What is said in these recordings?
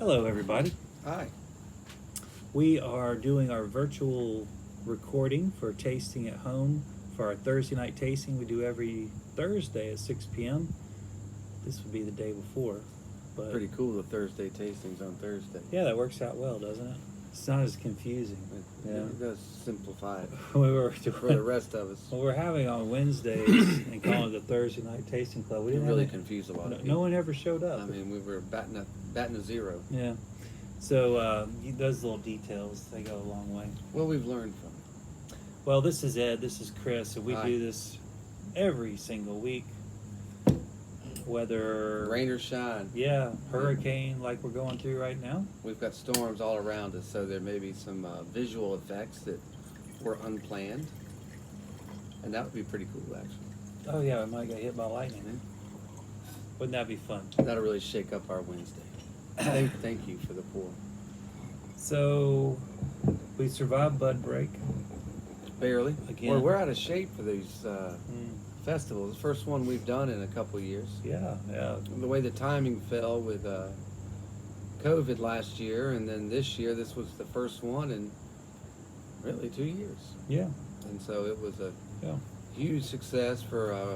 Hello, everybody. Hi. We are doing our virtual recording for tasting at home for our Thursday night tasting. We do every Thursday at 6 p.m. This would be the day before, but Pretty cool, the Thursday tastings on Thursday. yeah, that works out well, doesn't it? It's not as confusing. It does simplify it we were for the rest of us. Well, we're having on Wednesdays and calling it the Thursday night tasting club. We It didn't really have confused a lot of no people. one ever showed up. I mean, we were batting a zero. Yeah. So those little details, they go a long way. Well, we've learned from it. Well, this is Ed, this is Chris, and we Hi. do this every single week. Whether Rain or shine. yeah, hurricane like we're going through right now. We've got storms all around us, so there may be some visual effects that were unplanned. And that would be pretty cool, actually. Oh yeah, we might get hit by lightning. Wouldn't that be fun? That'll really shake up our Wednesday. Thank you for the pour. So we survived Bud Break. Barely. Again. Well, we're out of shape for these festivals. The first one we've done in a couple of years. Yeah. The way the timing fell with COVID last year, and then this year, this was the first one in really 2 years. Yeah. And so it was a Yeah. huge success for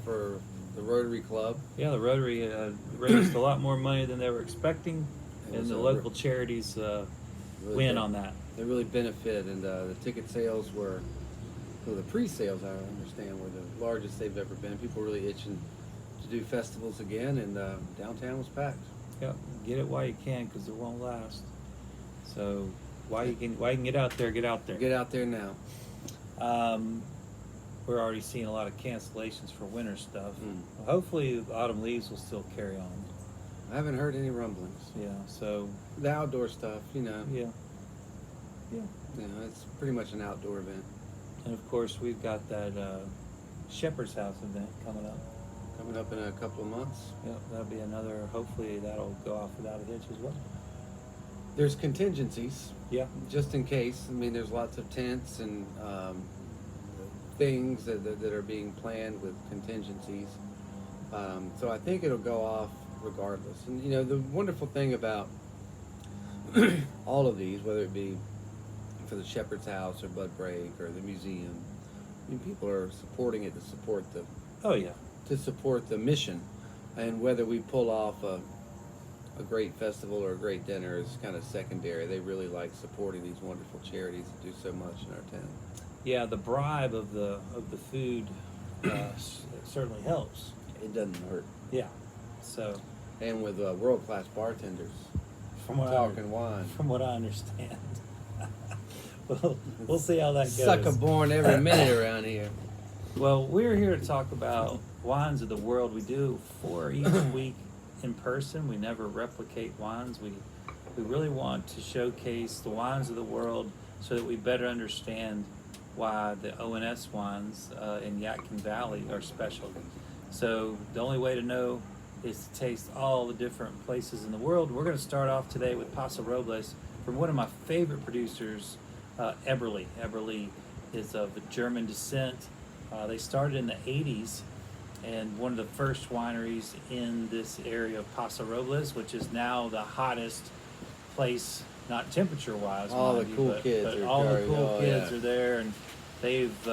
the Rotary Club. Yeah, the Rotary raised a lot more money than they were expecting, It and was the a local charities really win big- on that. They really benefit, and the ticket sales were, well, the pre-sales, I understand, were the largest they've ever been. People were really itching to do festivals again, and downtown was packed. Yeah, get it while you can, because it won't last. So while you can get out there, get out there. Get out there now. We're already seeing a lot of cancellations for winter stuff. Mm. Hopefully, the autumn leaves will still carry on. I haven't heard any rumblings. Yeah. So The outdoor stuff, yeah. it's pretty much an outdoor event. And of course, we've got that Shepherd's House event coming up. Coming up in a couple of months. Yeah, that'll be another. Hopefully, that'll go off without a hitch as well. There's contingencies, Yeah. just in case. I mean, there's lots of tents and things that are being planned with contingencies. So I think it'll go off regardless. And, you know, the wonderful thing about all of these, whether it be for the Shepherd's House or Bud Break or the museum, I mean, people are supporting it to support Oh yeah. the mission. And whether we pull off a great festival or a great dinner is kind of secondary. They really like supporting these wonderful charities that do so much in our town. Yeah, the bribe of the food certainly helps. It doesn't hurt. Yeah. So And with world-class bartenders from what talking wine. From what I understand, we'll see how that goes. Sucker born every minute around here. Well, we're here to talk about wines of the world. We do 4 each week in person. We never replicate wines. We really want to showcase the wines of the world so that we better understand why the ONS wines in Yadkin Valley are special. So the only way to know is to taste all the different places in the world. We're going to start off today with Paso Robles from one of my favorite producers, Eberle. Eberle is of German descent. They started in the 80s, and one of the first wineries in this area of Paso Robles, which is now the hottest place, not temperature-wise, All mind the you, cool but kids are all the there. cool Oh, kids yeah. are there, and they've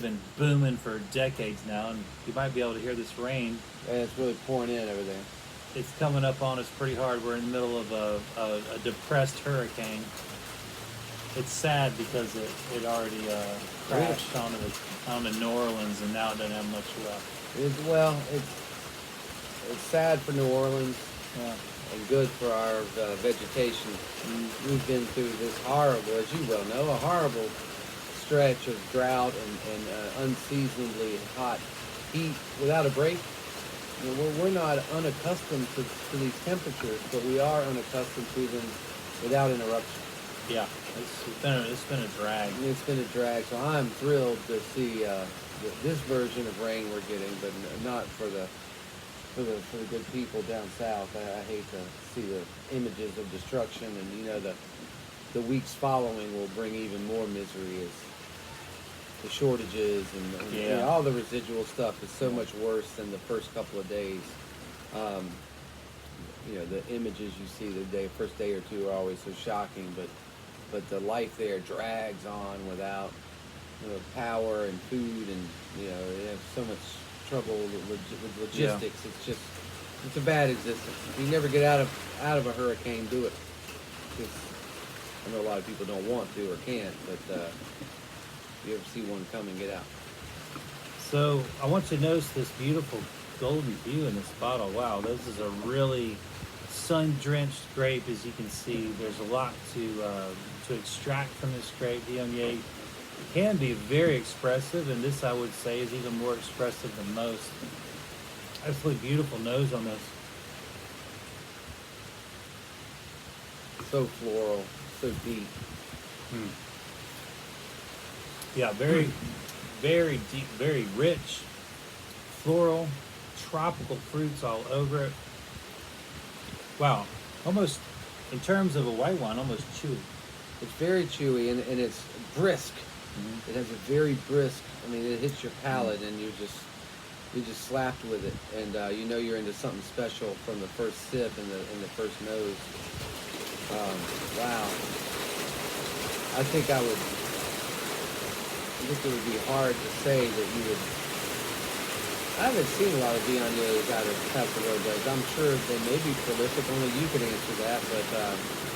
been booming for decades now. And you might be able to hear this rain. And it's really pouring in over there. It's coming up on us pretty hard. We're in the middle of a depressed hurricane. It's sad because it already crashed onto New Orleans, and now it doesn't have much left. It's sad for New Orleans Yeah. and good for our vegetation. We've been through this horrible, as you well know, a horrible stretch of drought and unseasonably hot heat without a break. You know, we're not unaccustomed to these temperatures, but we are unaccustomed to them without interruption. Yeah, it's been a drag. And it's been a drag, so I'm thrilled to see this version of rain we're getting, but not for the good people down south. I hate to see the images of destruction, and you know the weeks following will bring even more misery as the shortages and you know, all the residual stuff is so much worse than the first couple of days. You the images you see the first day or two are always so shocking, but the life there drags on without power and food, and they have so much trouble with logistics. It's a bad existence. If you never get out of a hurricane, do it. 'Cause I know a lot of people don't want to or can't, but if you ever see one coming, get out. So I want you to notice this beautiful golden hue in this bottle. Wow, this is a really sun-drenched grape. As you can see, there's a lot to extract from this grape. Viognier can be very expressive, and this I would say is even more expressive than most. Absolutely beautiful nose on this. So floral, so deep. Yeah, very, very deep, very rich, floral, tropical fruits all over it. Wow, almost, in terms of a white wine, almost chewy. It's very chewy, and it's brisk. Mm-hmm. It has a very brisk. I mean, it hits your palate, and you're just slapped with it, and you're into something special from the first sip and the first nose. Wow. I think it would be hard to say that you would. I haven't seen a lot of Viogniers out of Paso Robles. I'm sure they may be prolific. Only you could answer that. But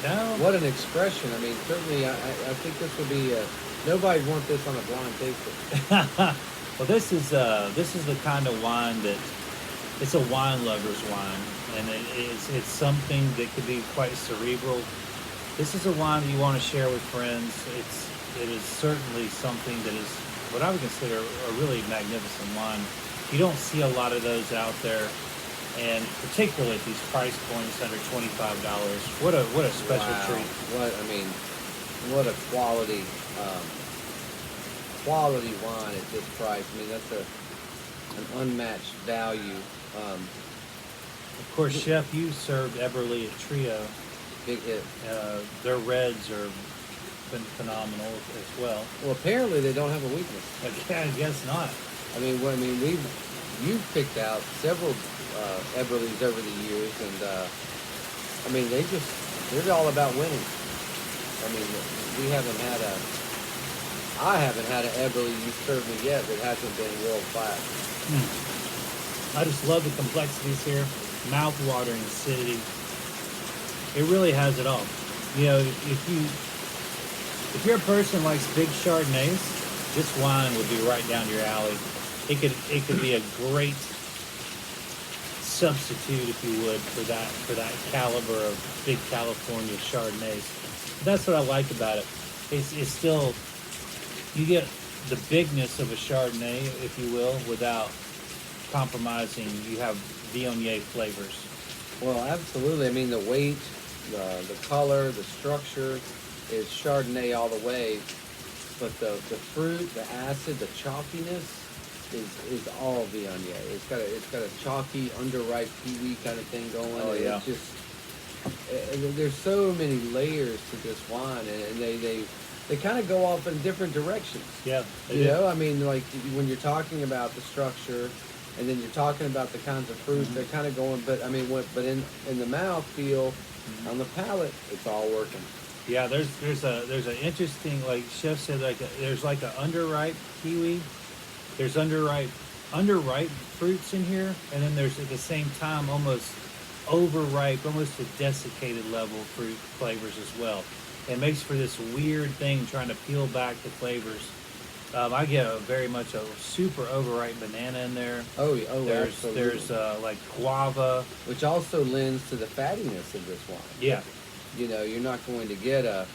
No. what an expression! I mean, certainly, I think this would be. Nobody'd want this on a blind tasting. Well, this is the kind of wine that it's a wine lover's wine, and it's something that could be quite cerebral. This is a wine that you want to share with friends. It is certainly something that is what I would consider a really magnificent wine. You don't see a lot of those out there, and particularly at these price points under $25. What a special Wow. treat. What a quality wine at this price. I mean, that's an unmatched value. Of course, Chef, you served Eberle at Trio. Big hit. Their reds are been phenomenal as well. Well, apparently they don't have a weakness. I guess not. You've picked out several Eberles over the years, and they're all about winning. I mean, I haven't had an Eberle you served me yet that hasn't been world class. I just love the complexities here. Mouth-watering acidity. It really has it all. If you're a person who likes big Chardonnays, this wine would be right down your alley. It could be a great substitute, if you would, for that caliber of big California Chardonnays. But that's what I like about it. It's still, you get the bigness of a Chardonnay, if you will, without compromising. You have Viognier flavors. Well, absolutely. I mean, the weight, the color, the structure is Chardonnay all the way, but the fruit, the acid, the chalkiness is all Viognier. It's got a chalky, underripe kiwi kind of thing going. Oh yeah. It's just there's so many layers to this wine, and they kind of go off in different directions. Yeah. I mean, like when you're talking about the structure, and then you're talking about the kinds of fruit, they're kind of going. But I mean, in the mouth feel, on the palate, it's all working. Yeah, there's an interesting, like Chef said, there's like an underripe kiwi. There's underripe fruits in here, and then there's at the same time almost overripe, almost a desiccated level fruit flavors as well. It makes for this weird thing trying to peel back the flavors. I get very much a super overripe banana in there. Absolutely. There's like guava, which also lends to the fattiness of this wine. Yeah. You're not going to get a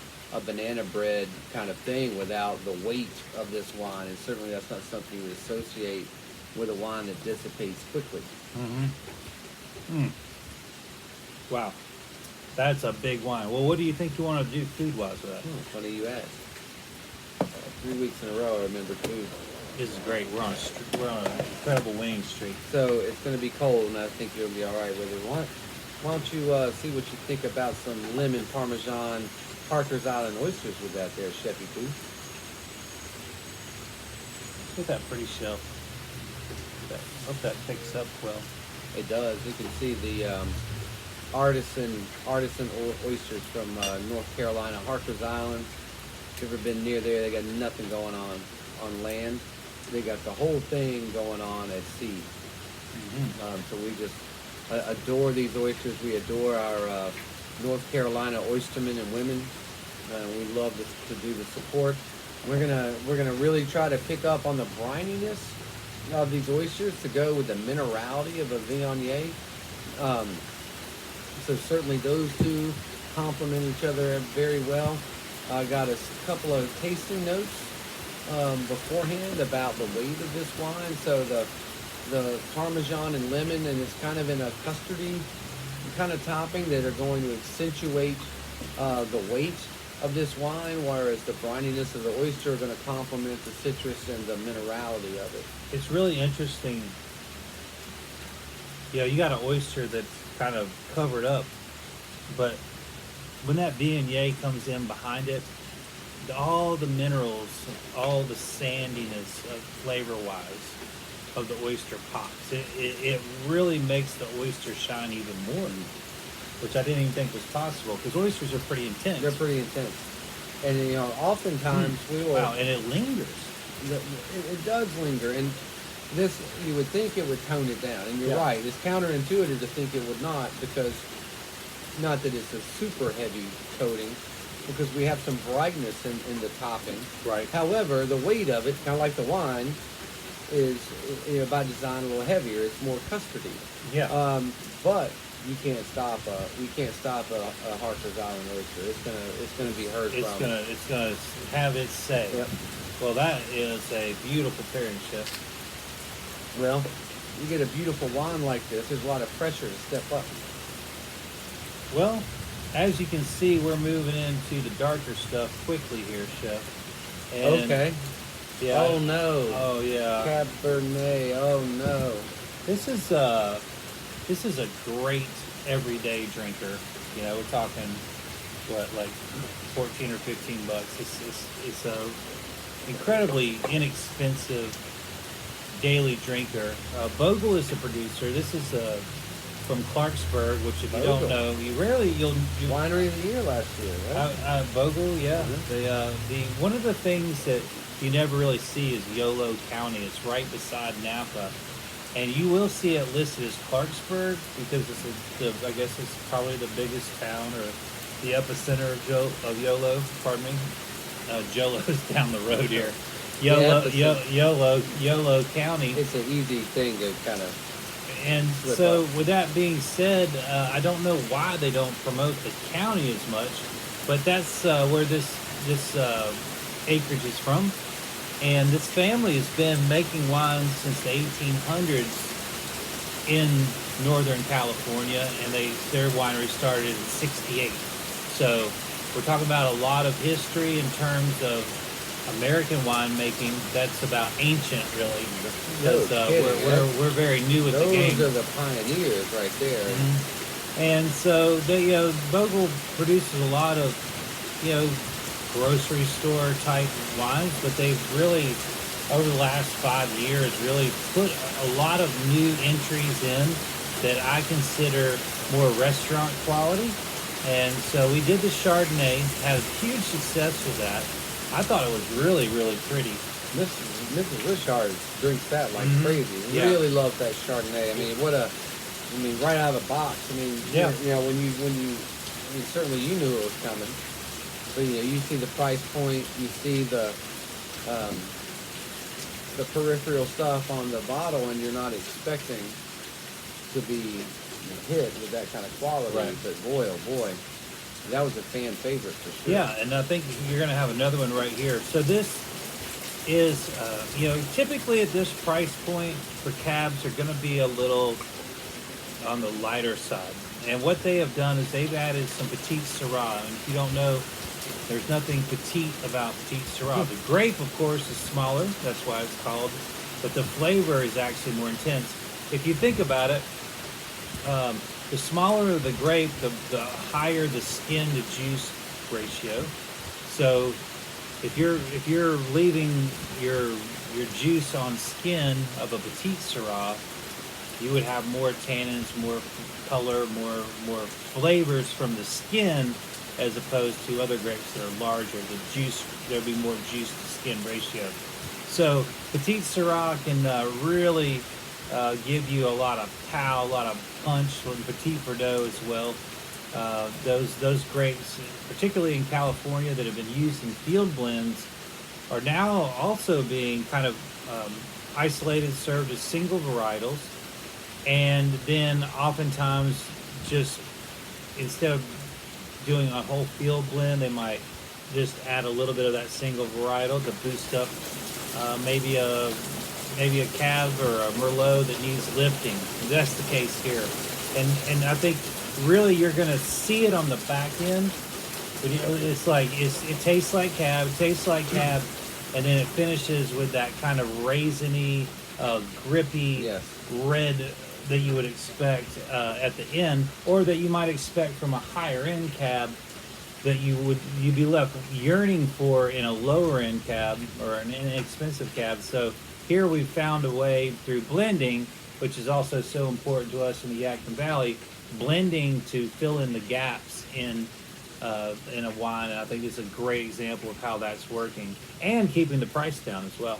banana bread kind of thing without the weight of this wine, and certainly that's not something you would associate with a wine that dissipates quickly. Wow, that's a big wine. Well, what do you think you want to do food-wise with that? Funny you ask. 3 weeks in a row, I remember food. This is great. We're on an incredible winning streak. So it's going to be cold, and I think you'll be all right with it. Why don't you see what you think about some lemon Parmesan Parker's Island oysters with that there, Chefy Poo? Look at that pretty shelf. Hope that picks up well. It does. You can see the artisan oysters from North Carolina, Harker's Island. If you've ever been near there, they got nothing going on land. They got the whole thing going on at sea. So we just adore these oysters. We adore our North Carolina oystermen and women. We love to do the support. We're gonna really try to pick up on the brininess of these oysters to go with the minerality of a Viognier. So certainly those two complement each other very well. I got a couple of tasting notes beforehand about the weight of this wine. So the Parmesan and lemon, and it's kind of in a custardy kind of topping that are going to accentuate the weight of this wine, whereas the brininess of the oyster are going to complement the citrus and the minerality of it. It's really interesting. You know, you got an oyster that's kind of covered up, but when that Viognier comes in behind it, all the minerals, all the sandiness flavor-wise of the oyster pops. It really makes the oyster shine even more, which I didn't even think was possible, because oysters are pretty intense. They're pretty intense. And, you know, oftentimes we will... Wow, and it lingers. It does linger, and this, you would think it would tone it down, and you're right. It's counterintuitive to think it would not, because not that it's a super heavy coating, because we have some brightness in the topping. Right. However, the weight of it, kind of like the wine, is, you know, by design a little heavier. It's more custardy. Yeah. But you can't stop a Harker's Island oyster. It's gonna be heard It's from. gonna have its say. Yep. Well, that is a beautiful pairing, Chef. Well, you get a beautiful wine like this, there's a lot of pressure to step up. Well, as you can see, we're moving into the darker stuff quickly here, Chef. And Okay. Yeah. Oh no. Oh yeah. Cabernet. Oh no. This is a great everyday drinker. You know, we're talking what, like $14 or $15. It's a incredibly inexpensive daily drinker. Bogle is the producer. This is from Clarksburg, which if you Bogle. don't know, you'll Winery of the year last year, right? Bogle, yeah. Mm-hmm. The one of the things that you never really see is Yolo County. It's right beside Napa, and you will see it listed as Clarksburg because I guess it's probably the biggest town or the epicenter of Yolo. Pardon me, Jolo's down the road here. Yolo County. It's an easy thing to kind of. And slip so, up. with that being said, I don't know why they don't promote the county as much, but that's where this acreage is from. And this family has been making wines since the 1800s in Northern California, and their winery started in '68. So we're talking about a lot of history in terms of American winemaking. That's about ancient, really, because we're very new at the game. Those are the pioneers right there. Mm-hmm. And so Bogle produces a lot of grocery store type wines, but they've really over the last 5 years really put a lot of new entries in that I consider more restaurant quality. And so we did the Chardonnay, had huge success with that. I thought it was really, really pretty. Mrs. Richard drinks that like crazy. Yeah. Really loves that Chardonnay. I mean, right out of the box. I mean, Yeah. certainly you knew it was coming. But you see the price point, you see the peripheral stuff on the bottle, and you're not expecting to be hit with that kind of quality. Right. But boy, oh boy, that was a fan favorite for sure. Yeah, and I think you're going to have another one right here. So this is, typically at this price point for cabs are going to be a little on the lighter side. And what they have done is they've added some Petite Syrah. And if you don't know, there's nothing petite about Petite Syrah. The grape, of course, is smaller. That's why it's called. But the flavor is actually more intense. If you think about it, the smaller the grape, the higher the skin to juice ratio. So if you're leaving your juice on skin of a Petite Syrah, you would have more tannins, more color, more flavors from the skin, as opposed to other grapes that are larger. The juice, there'll be more juice to skin ratio. So Petite Syrah can really give you a lot of pow, a lot of punch, and Petit Verdot as well. Those grapes, particularly in California, that have been used in field blends, are now also being kind of isolated, served as single varietals, and then oftentimes just instead of doing a whole field blend, they might just add a little bit of that single varietal to boost up maybe a cab or a merlot that needs lifting. And that's the case here, and I think really you're going to see it on the back end. But it's like it tastes like cab, and then it finishes with that kind of raisiny, grippy Yes. red that you would expect at the end, or that you might expect from a higher end cab that you'd be left yearning for in a lower end cab or an inexpensive cab. So here we've found a way through blending, which is also so important to us in the Yadkin Valley, blending to fill in the gaps in a wine, and I think it's a great example of how that's working, and keeping the price down as well.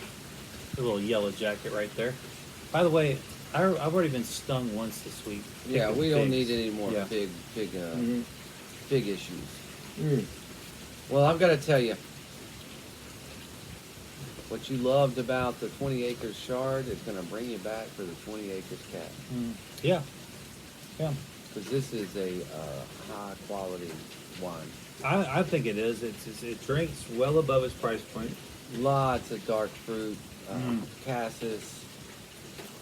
A little yellow jacket right there. By the way, I've already been stung once this week. Yeah, we don't need Pigs. any more Yeah. big issues. Well, I've got to tell you, what you loved about the 20 acres Chard is going to bring you back for the 20 acres Cab. Yeah, yeah. Because this is a high quality wine. I think it is. It drinks well above its price point. Lots of dark fruit, cassis,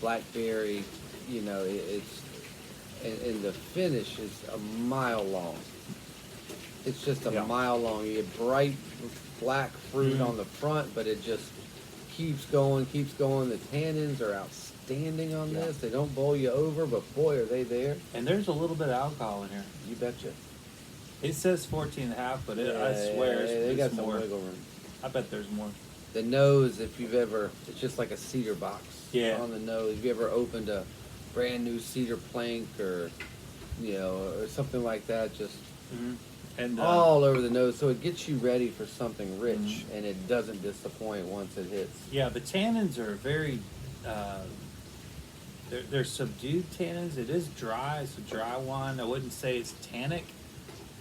blackberry. You know, it's and the finish is a mile long. It's just a mile long. You get bright black fruit on the front, but it just keeps going, keeps going. The tannins are outstanding on this. They don't bowl you over, but boy, are they there. And there's a little bit of alcohol in here. You betcha. It says 14.5, but I swear they got it's some more. wiggle room. I bet there's more. The nose, if you've ever, it's just like a cedar box Yeah. on the nose. If you ever opened a brand new cedar plank or, or something like that, just And all over the nose. So it gets you ready for something rich, and it doesn't disappoint once it hits. yeah, the tannins are very. They're subdued tannins. It is dry. It's a dry wine. I wouldn't say it's tannic,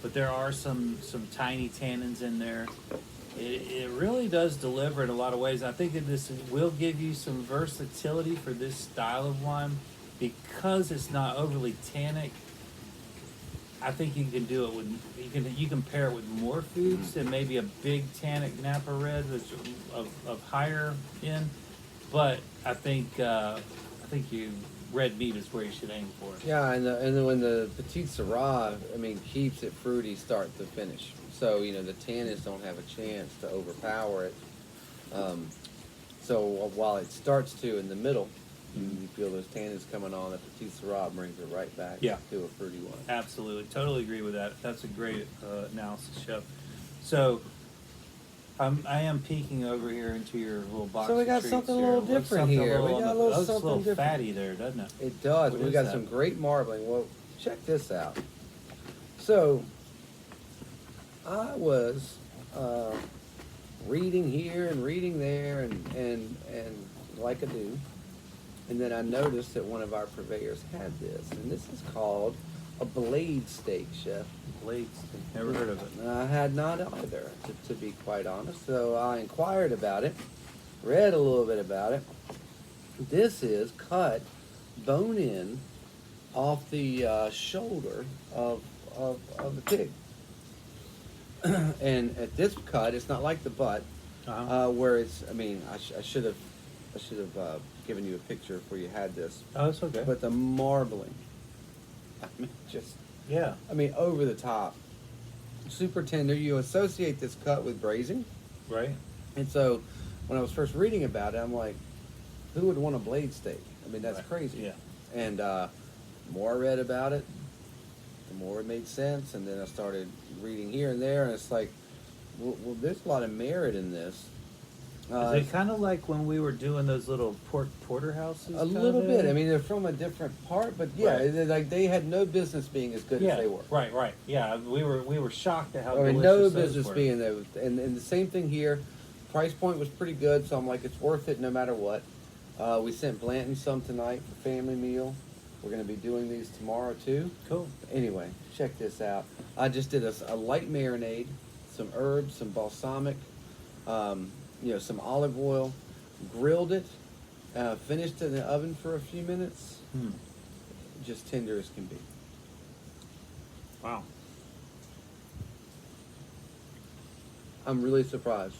but there are some tiny tannins in there. It really does deliver in a lot of ways. I think that this will give you some versatility for this style of wine because it's not overly tannic. I think you can do it with you can pair it with more foods than maybe a big tannic Napa Red that's of higher end. But I think red meat is where you should aim for. Yeah, and then when the Petite Syrah, keeps it fruity start to finish. So the tannins don't have a chance to overpower it. So while it starts to in the middle, you feel those tannins coming on. The Petite Syrah brings it right back to a fruity one. Absolutely, totally agree with that. That's a great analysis, Chef. So I am peeking over here into your little box. So we got of treats something a here. little Looks different something here. little We on got a the- little looks something different. fatty there, doesn't it? It does. What We is got that? some great marbling. Well, check this out. So I was reading here and reading there, and like I do, and then I noticed that one of our purveyors had this, and this is called a blade steak, Chef. Blades. Never heard of it. I had not either, to be quite honest. So I inquired about it, read a little bit about it. This is cut bone in off the shoulder of the pig. And at this cut, it's not like the butt, where it's. I should have given you a picture before you had this. Oh, it's okay. But the marbling, over the top, super tender. You associate this cut with braising, Right. and so when I was first reading about it, I'm like, who would want a blade steak? That's Right. crazy. Yeah. And the more I read about it, the more it made sense. And then I started reading here and there, and it's like, well, there's a lot of merit in this. Is it kind of like when we were doing those little pork porterhouses? A little bit. I mean, they're from a different part, but yeah, Right. like they had no business being as good as they were. Right. Yeah, we were shocked at how I mean, delicious no those business were. being there. And the same thing here. Price point was pretty good, so I'm like, it's worth it no matter what. We sent Blanton some tonight for family meal. We're going to be doing these tomorrow too. Cool. Anyway, check this out. I just did a light marinade, some herbs, some balsamic, some olive oil, grilled it, finished it in the oven for a few minutes. Just tender as can be. Wow. I'm really surprised.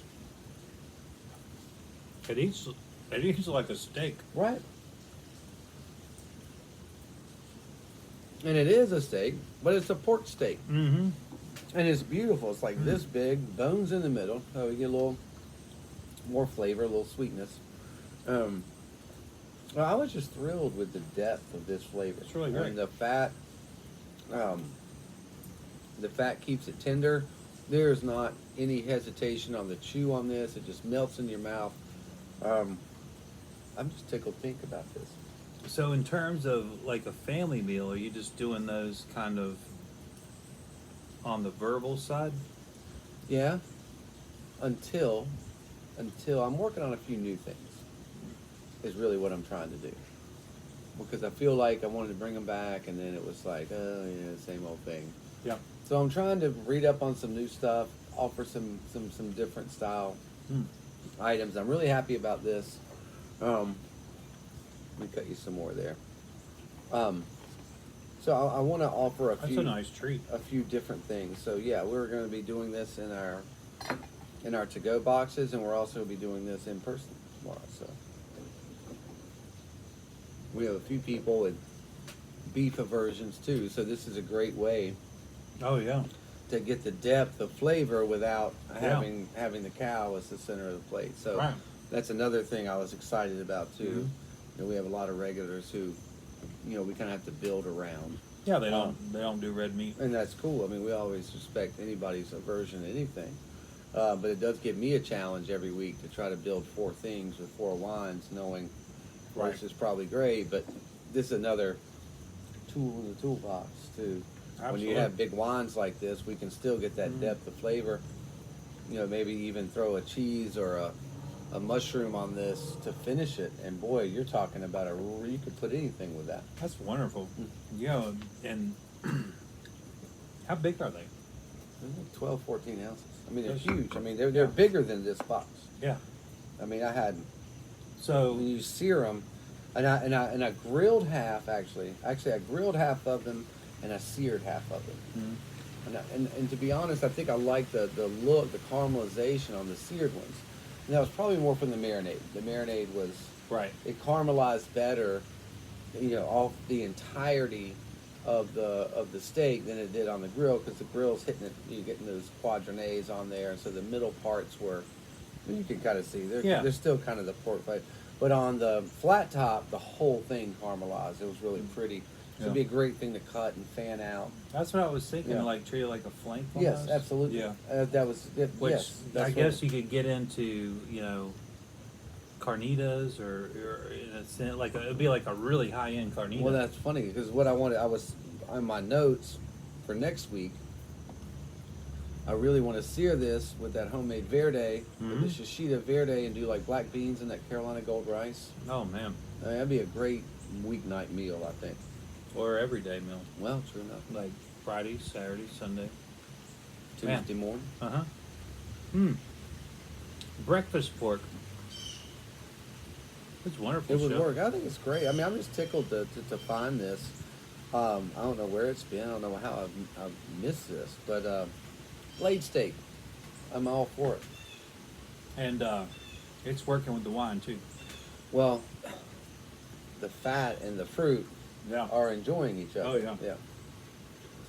It eats like a steak. Right. And it is a steak, but it's a pork steak. Mm-hmm. And it's beautiful. It's like this big, bones in the middle. So we get a little more flavor, a little sweetness. Well, I was just thrilled with the depth of this flavor. It's really great. And the fat keeps it tender. There's not any hesitation on the chew on this. It just melts in your mouth. I'm just tickled pink about this. So in terms of like a family meal, are you just doing those kind of on the verbal side? Yeah. Until I'm working on a few new things. Is really what I'm trying to do. Because I feel like I wanted to bring them back, and then it was like, oh yeah, same old thing. Yeah. So I'm trying to read up on some new stuff, offer some different style items. I'm really happy about this. Let me cut you some more there. So I want to offer That's a nice treat. a few different things. So yeah, we're going to be doing this in our to-go boxes, and we're also going to be doing this in person tomorrow. So we have a few people with beef aversions too. So this is a great way Oh yeah. to get the depth of flavor without having the cow as the center of the plate. So Right. that's another thing I was excited about too. Mhm. You know, we have a lot of regulars who, we kind of have to build around, Yeah, they don't do red meat. and that's cool. I mean, we always respect anybody's aversion to anything, but it does give me a challenge every week to try to build 4 things with 4 wines, knowing Right. this is probably great, but this is another tool in the toolbox too. When you Absolutely. have big wines like this, we can still get that depth of flavor. Maybe even throw a cheese or a mushroom on this to finish it. And boy, you're talking about you could put anything with that. That's wonderful. Yeah, and how big are they? They're like 12, 14 ounces. I mean, they're Those- huge. I mean, they're bigger than this box. Yeah. I mean, I had So when you sear them, and I grilled half actually. Actually, I grilled half of them and I seared half of them. And to be honest, I think I like the look, the caramelization on the seared ones. And that was probably more from the marinade. The marinade was right. it caramelized better, off the entirety of the steak than it did on the grill, because the grill's hitting it. You're getting those quadrinays on there, and so the middle parts were. You can kind of see they're still kind of the pork, but on the flat top, the whole thing caramelized. It was really pretty. So it'd be a great thing to cut and fan out. That's what I was thinking. Yeah. Like treat it like a flank. Yes, almost. absolutely. Yeah. That was Which yes. I That's guess you could get into, carnitas or in a sense, it'd be like a really high end carnita. Well, that's funny because what I was on my notes for next week. I really want to sear this with that homemade verde, with the shishita verde, and do like black beans and that Carolina gold rice. Oh man. That'd be a great weeknight meal, I think. Or everyday meal. Well, true enough. Like Friday, Saturday, Sunday. Tuesday morning. Breakfast pork. It's wonderful. It would Chef. work. I think it's great. I mean, I'm just tickled to find this. I don't know where it's been. I don't know how I've missed this, but blade steak. I'm all for it. And it's working with the wine too. Well, the fat and the fruit Yeah. are enjoying each other. Oh, yeah. Yeah.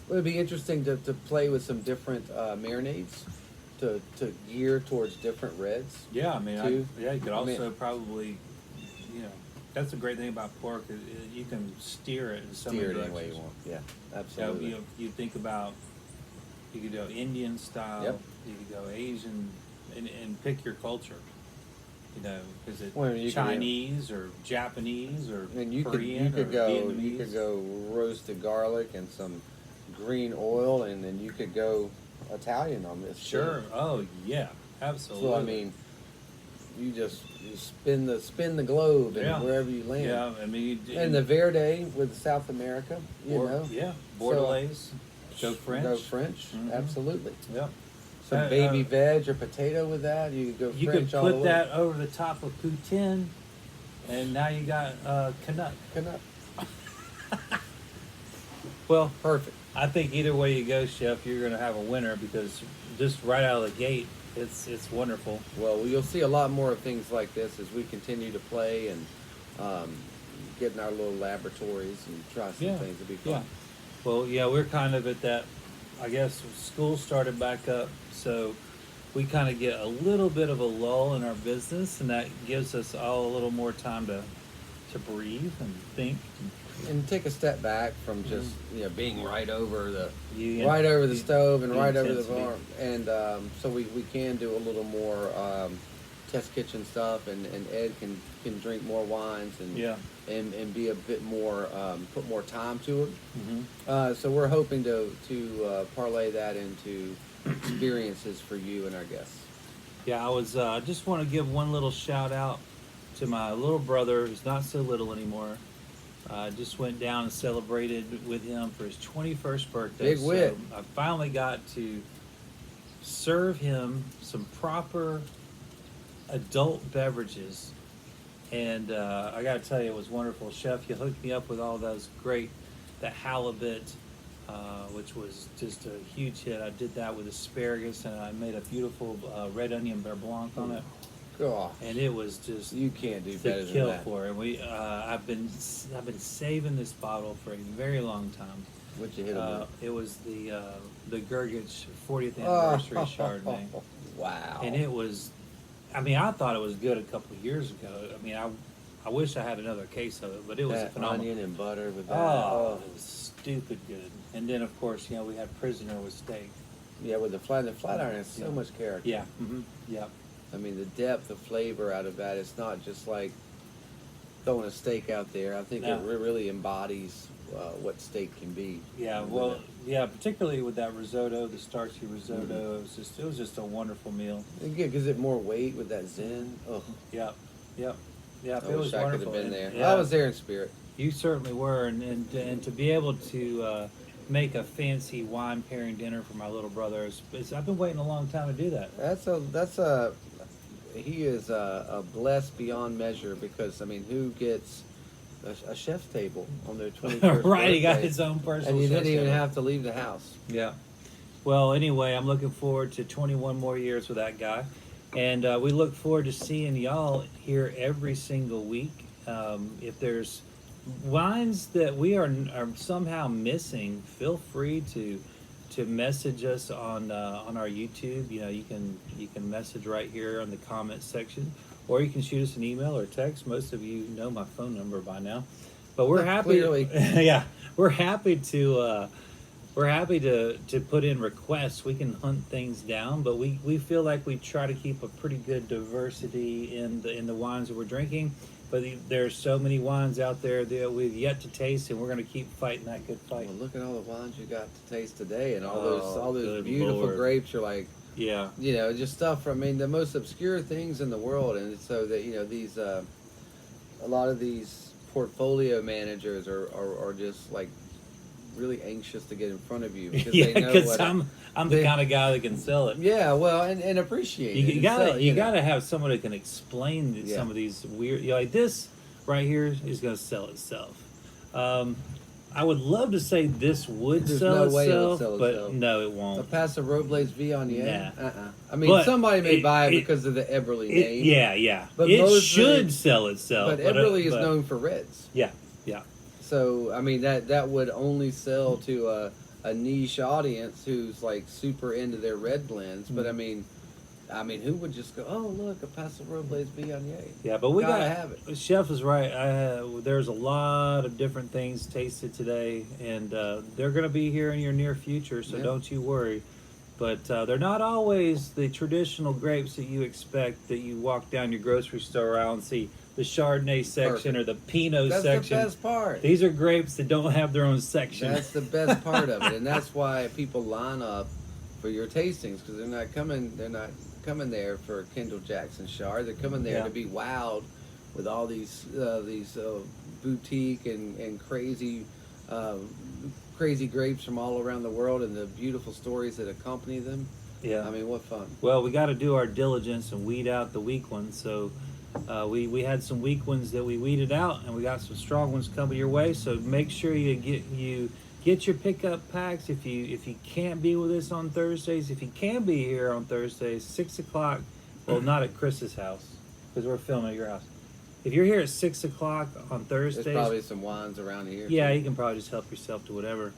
Well, it'd be interesting to play with some different marinades to gear towards different reds. Yeah, I mean, too. you could also probably, that's the great thing about pork is you can steer it in so Steer many it any way directions. you want. Yeah, absolutely. You think about, you could go Indian style, Yep. you could go Asian, and pick your culture. You know, is it Well, you could- Chinese or Japanese or And you Korean could or go Vietnamese? roasted garlic and some green oil, and then you could go Italian on this. Sure. too. Oh yeah, absolutely. So I mean, you spin the globe and Yeah. wherever you land. Yeah, I mean, And the Verde with South America, you know. yeah, Bordelaise, go French. Go French, Mhm. absolutely. Yeah. Some baby veg or potato with that. You could go You French could all the put way. that over the top of poutine, and now you got Canuck. Canuck. Well, Perfect. I think either way you go, Chef, you're going to have a winner because just right out of the gate, it's wonderful. Well, you'll see a lot more of things like this as we continue to play and get in our little laboratories and try some Yeah. things. It'll be fun. Yeah. Well, yeah, we're kind of at that. I guess school started back up, so we kind of get a little bit of a lull in our business, and that gives us all a little more time to breathe and think. And take a step back from just being right over the You- right over the you- stove and the right over the intensity. farm, and so we can do a little more test kitchen stuff, and Ed can drink more wines and Yeah. and be a bit more put more time to it. Mm-hmm. So we're hoping to parlay that into experiences for you and our guests. Yeah, I was. I just want to give one little shout out to my little brother, who's not so little anymore. I just went down and celebrated with him for his 21st birthday. Big wit. So I finally got to serve him some proper adult beverages, and I got to tell you, it was wonderful. Chef, you hooked me up with all those great, that halibut, which was just a huge hit. I did that with asparagus, and I made a beautiful red onion beurre blanc on it, Gosh, and it was just you can't do better to than kill that. for it. I've been saving this bottle for a very long time. What'd you hit him with? It was the Gurgich 40th anniversary Chardonnay, Wow. and it was. I mean, I thought it was good a couple of years ago. I mean, I wish I had another case of it, but it was that phenomenal. onion and butter with that. Oh, it was stupid good. And then, of course, we had Prisoner with steak. Yeah, with the flat iron has so Yeah. much character. Yeah. Mm-hmm. Yeah. I mean, the depth of flavor out of that, it's not just like throwing a steak out there. I think No. it really embodies what steak can be. Yeah. Well, yeah. Particularly with that risotto, the starchy risotto, it was just a wonderful meal. It gives it more weight with that zen. Oh, Yeah. Yep. Yeah. I It was wish I could wonderful. have been there. And, yeah, I was there in spirit. You certainly were, and to be able to make a fancy wine pairing dinner for my little brother, I've been waiting a long time to do that. He is a blessed beyond measure, because I mean, who gets a chef's table on their 21st Right, he got birthday? his own personal. And you didn't chef's even table. have to leave the house. Yeah. Well, anyway, I'm looking forward to 21 more years with that guy. And we look forward to seeing y'all here every single week. If there's wines that we are somehow missing, feel free to message us on our YouTube. You can message right here on the comments section, or you can shoot us an email or text. Most of you know my phone number by now, but we're happy. Clearly. Yeah, we're happy to put in requests. We can hunt things down, but we feel like we try to keep a pretty good diversity in the wines that we're drinking. But there's so many wines out there that we've yet to taste, and we're going to keep fighting that good fight. Well, look at all the wines you got to taste today, and all Oh, those good beautiful Lord. grapes. You're like, Yeah. just stuff from, I mean, the most obscure things in the world. And so that, these, a lot of these portfolio managers are just like really anxious to get in front of you, because Yeah, they know because what I'm the kind of guy that can sell it. yeah, well, and appreciate it. You and gotta sell, you know. gotta have someone that can explain Yeah. some of these weird. Like this right here is gonna sell itself. I would love to say this would There's sell no way it would itself, sell but itself. no, it A won't. Paso Robles Viognier? Nah. I mean, But somebody may buy it it- because of the Eberle name. Yeah. But it mostly- should sell itself. But Eberle is but- known for reds. Yeah. So, I mean, that would only sell to a niche audience who's like super into their red blends. But I mean, who would just go, oh, look, a Paso Robles Viognier? Yeah, but we Gotta got have it. Chef is right. There's a lot of different things tasted today, and they're going to be here in your near future. So Yeah. don't you worry. But they're not always the traditional grapes that you expect, that you walk down your grocery store aisle and see the Chardonnay section Perfect. or the Pinot That's section. the best part. These are grapes that don't have their own section. That's the best part of it, and that's why people line up for your tastings, because they're not coming. They're not coming there for Kendall Jackson Chard. They're coming there to be wowed with all these boutique and crazy crazy grapes from all around the world and the beautiful stories that accompany them. Yeah. I mean, what fun. Well, we got to do our diligence and weed out the weak ones. So we had some weak ones that we weeded out, and we got some strong ones coming your way. So make sure you get your pickup packs. If you can't be with us on Thursdays, if you can be here on Thursdays, 6 o'clock. Well, not at Chris's house because we're filming at your house. If you're here at 6 o'clock on Thursdays, there's probably some wines around here. Yeah, too. you can probably just help yourself to whatever.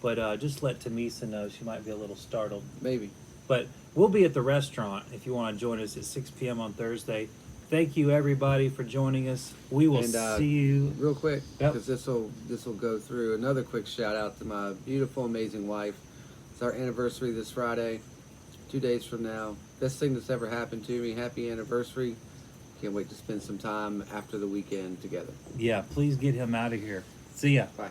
But just let Tamisa know. She might be a little startled. Maybe. But we'll be at the restaurant if you want to join us at 6 p.m. on Thursday. Thank you, everybody, for joining us. We will see you. Real quick, because this will go through. Another quick shout out to my beautiful, amazing wife. It's our anniversary this Friday, 2 days from now. Best thing that's ever happened to me. Happy anniversary. Can't wait to spend some time after the weekend together. Yeah, please get him out of here. See ya. Bye.